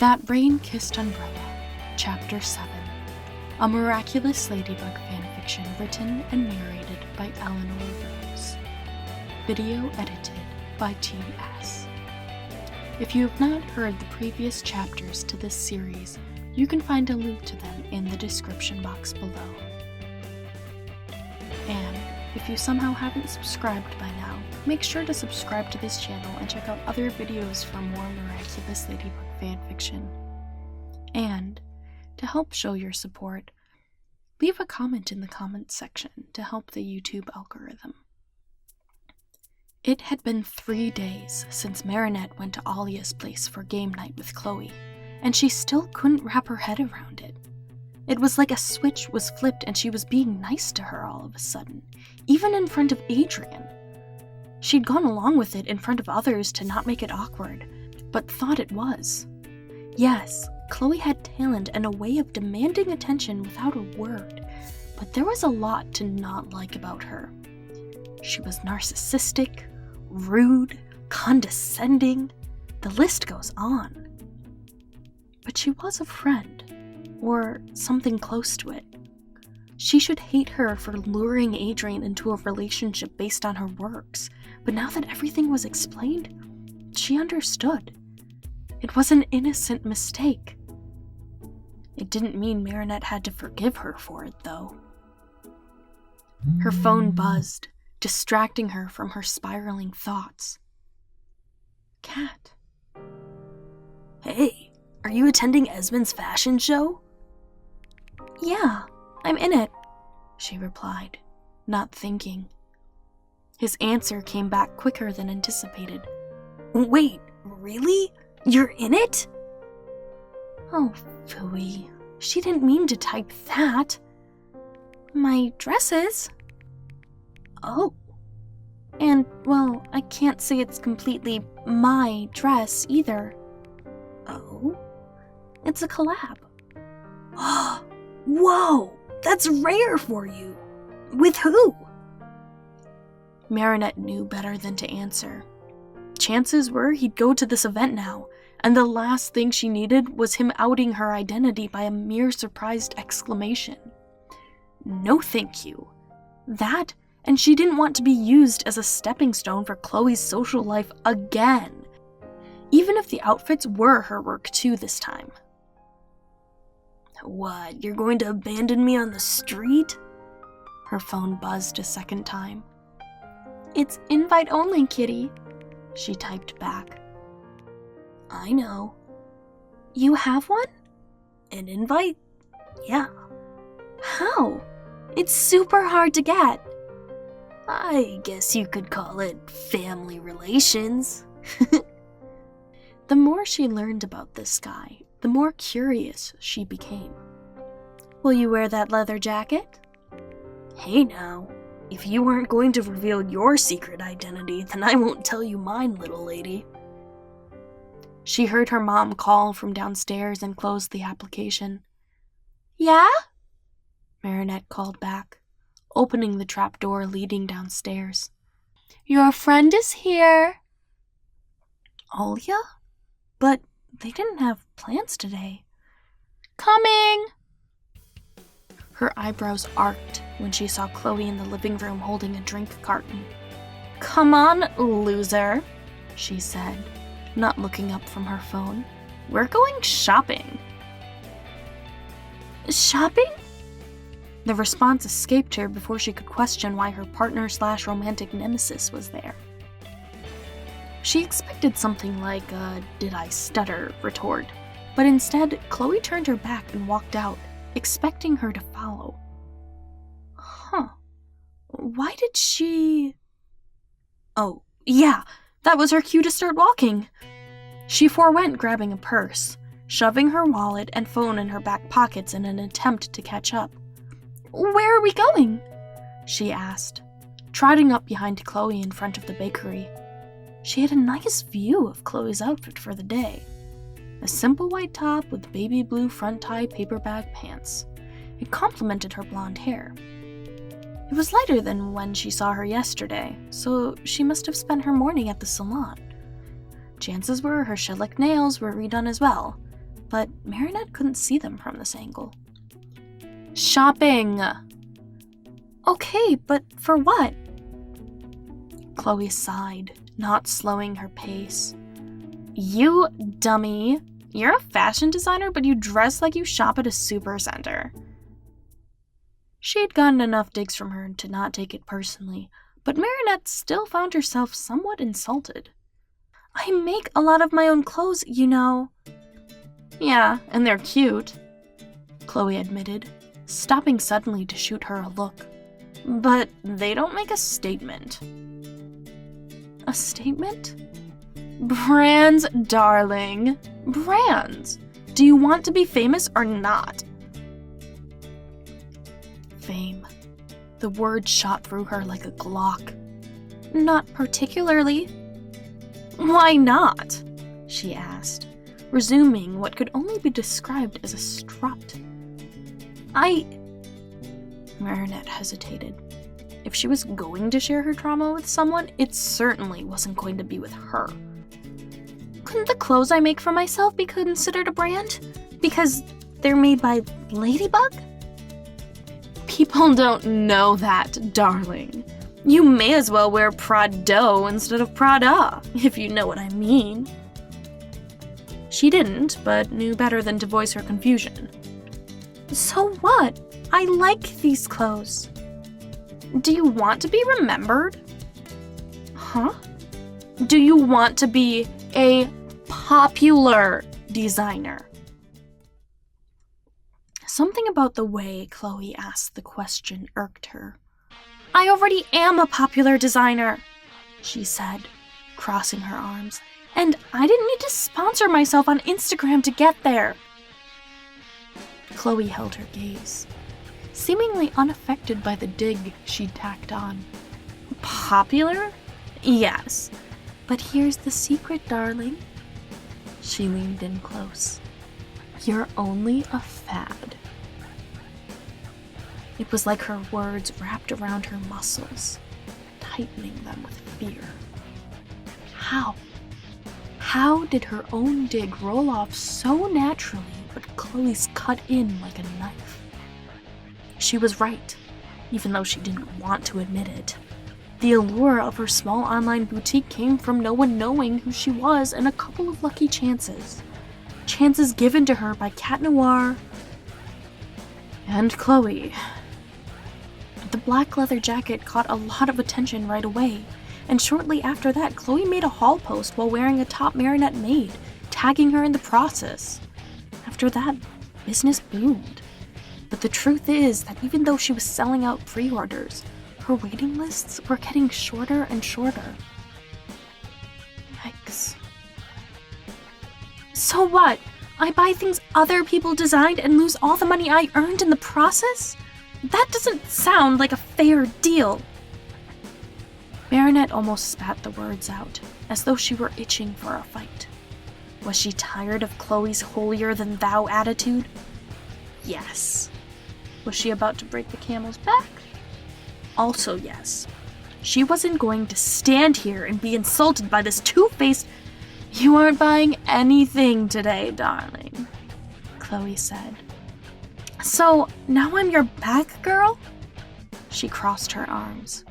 That Rain-Kissed Umbrella, Chapter 7, a Miraculous Ladybug Fanfiction written and narrated by Eleanor Rose. Video edited by T.S. If you have not heard the previous chapters to this series, you can find a link to them in the description box below. And if you somehow haven't subscribed by now, make sure to subscribe to this channel and check out other videos for more Miraculous Ladybug fanfiction. And, to help show your support, leave a comment in the comments section to help the YouTube algorithm. It had been 3 days since Marinette went to Alya's place for game night with Chloe, and she still couldn't wrap her head around it. It was like a switch was flipped and she was being nice to her all of a sudden, even in front of Adrian. She'd gone along with it in front of others to not make it awkward, but thought it was. Yes, Chloe had talent and a way of demanding attention without a word, but there was a lot to not like about her. She was narcissistic, rude, condescending, the list goes on. But she was a friend, or something close to it. She should hate her for luring Adrian into a relationship based on her works, but now that everything was explained, she understood. It was an innocent mistake. It didn't mean Marinette had to forgive her for it, though. Her phone buzzed, distracting her from her spiraling thoughts. Cat. Hey, are you attending Esmond's fashion show? Yeah, I'm in it, she replied, not thinking. His answer came back quicker than anticipated. Wait, really? You're in it? Oh, phooey. She didn't mean to type that. My dresses. Oh. And, well, I can't say it's completely my dress either. Oh? It's a collab. Whoa, that's rare for you. With who? Marinette knew better than to answer. Chances were he'd go to this event now, and the last thing she needed was him outing her identity by a mere surprised exclamation. No thank you. That, and she didn't want to be used as a stepping stone for Chloe's social life again, even if the outfits were her work too this time. What, you're going to abandon me on the street? Her phone buzzed a second time. It's invite only, kitty, she typed back. I know. You have one? An invite? Yeah. How? It's super hard to get. I guess you could call it family relations. The more she learned about this guy, the more curious she became. Will you wear that leather jacket? Hey now, if you weren't going to reveal your secret identity, then I won't tell you mine, little lady. She heard her mom call from downstairs and closed the application. Yeah? Marinette called back, opening the trapdoor leading downstairs. Your friend is here. Alya? But they didn't have plans today. Coming! Her eyebrows arced when she saw Chloe in the living room holding a drink carton. Come on, loser, she said, not looking up from her phone. We're going shopping. Shopping? The response escaped her before she could question why her partner/romantic nemesis was there. She expected something like a "did I stutter" retort, but instead, Chloe turned her back and walked out, expecting her to follow. Huh. Why did she... Oh, yeah, that was her cue to start walking. She forewent grabbing a purse, shoving her wallet and phone in her back pockets in an attempt to catch up. Where are we going? She asked, trotting up behind Chloe in front of the bakery. She had a nice view of Chloe's outfit for the day. A simple white top with baby blue front tie paper bag pants. It complemented her blonde hair. It was lighter than when she saw her yesterday, so she must have spent her morning at the salon. Chances were her shellac nails were redone as well, but Marinette couldn't see them from this angle. Shopping! Okay, but for what? Chloe sighed, not slowing her pace. You dummy! You're a fashion designer, but you dress like you shop at a supercenter. She'd gotten enough digs from her to not take it personally, but Marinette still found herself somewhat insulted. I make a lot of my own clothes, you know. Yeah, and they're cute, Chloe admitted, stopping suddenly to shoot her a look. But they don't make a statement. A statement? Brands, darling. Brands. Do you want to be famous or not? Fame. The word shot through her like a Glock. Not particularly. Why not? She asked, resuming what could only be described as a strut. Marinette hesitated. If she was going to share her trauma with someone, it certainly wasn't going to be with her. Couldn't the clothes I make for myself be considered a brand? Because they're made by Ladybug? People don't know that, darling. You may as well wear Prado instead of Prada, if you know what I mean. She didn't, but knew better than to voice her confusion. So what? I like these clothes. Do you want to be remembered? Huh? Do you want to be a popular designer? Something about the way Chloe asked the question irked her. I already am a popular designer, she said, crossing her arms, and I didn't need to sponsor myself on Instagram to get there. Chloe held her gaze, seemingly unaffected by the dig she'd tacked on. Popular? Yes. But here's the secret, darling. She leaned in close. You're only a fad. It was like her words wrapped around her muscles, tightening them with fear. How? How did her own dig roll off so naturally, but Chloe's cut in like a knife? She was right, even though she didn't want to admit it. The allure of her small online boutique came from no one knowing who she was and a couple of lucky chances. Chances given to her by Cat Noir and Chloe. The black leather jacket caught a lot of attention right away, and shortly after that, Chloe made a haul post while wearing a top Marinette made, tagging her in the process. After that, business boomed. But the truth is that even though she was selling out pre-orders, her waiting lists were getting shorter and shorter. Yikes. So what? I buy things other people designed and lose all the money I earned in the process? That doesn't sound like a fair deal. Marinette almost spat the words out, as though she were itching for a fight. Was she tired of Chloe's holier-than-thou attitude? Yes. Was she about to break the camel's back? Also yes. She wasn't going to stand here and be insulted by this two-faced... You aren't buying anything today, darling, Chloe said. So, now I'm your back girl? She crossed her arms.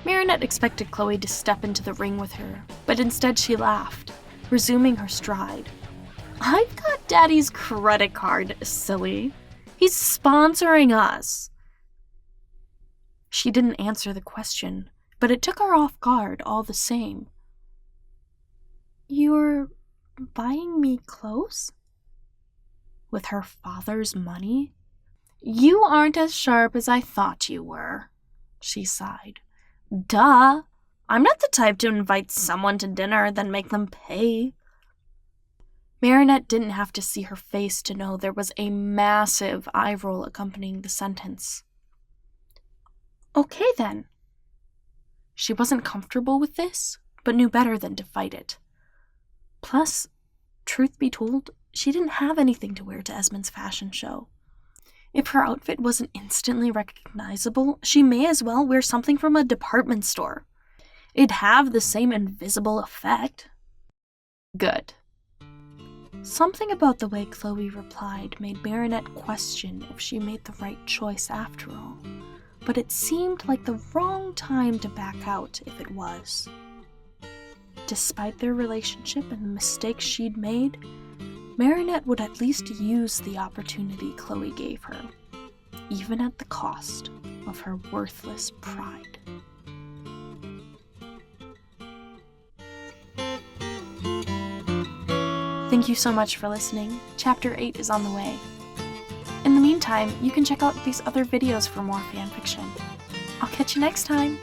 Marinette expected Chloe to step into the ring with her, but instead she laughed, resuming her stride. I've got Daddy's credit card, silly. He's sponsoring us. She didn't answer the question, but it took her off guard all the same. You're buying me clothes? With her father's money? You aren't as sharp as I thought you were, she sighed. Duh! I'm not the type to invite someone to dinner, then make them pay. Marinette didn't have to see her face to know there was a massive eye roll accompanying the sentence. Okay then. She wasn't comfortable with this, but knew better than to fight it. Plus, truth be told, she didn't have anything to wear to Esmond's fashion show. If her outfit wasn't instantly recognizable, she may as well wear something from a department store. It'd have the same invisible effect. Good. Something about the way Chloe replied made Marinette question if she made the right choice after all, but it seemed like the wrong time to back out if it was. Despite their relationship and the mistakes she'd made, Marinette would at least use the opportunity Chloe gave her, even at the cost of her worthless pride. Thank you so much for listening. Chapter 8 is on the way. In the meantime, you can check out these other videos for more fanfiction. I'll catch you next time!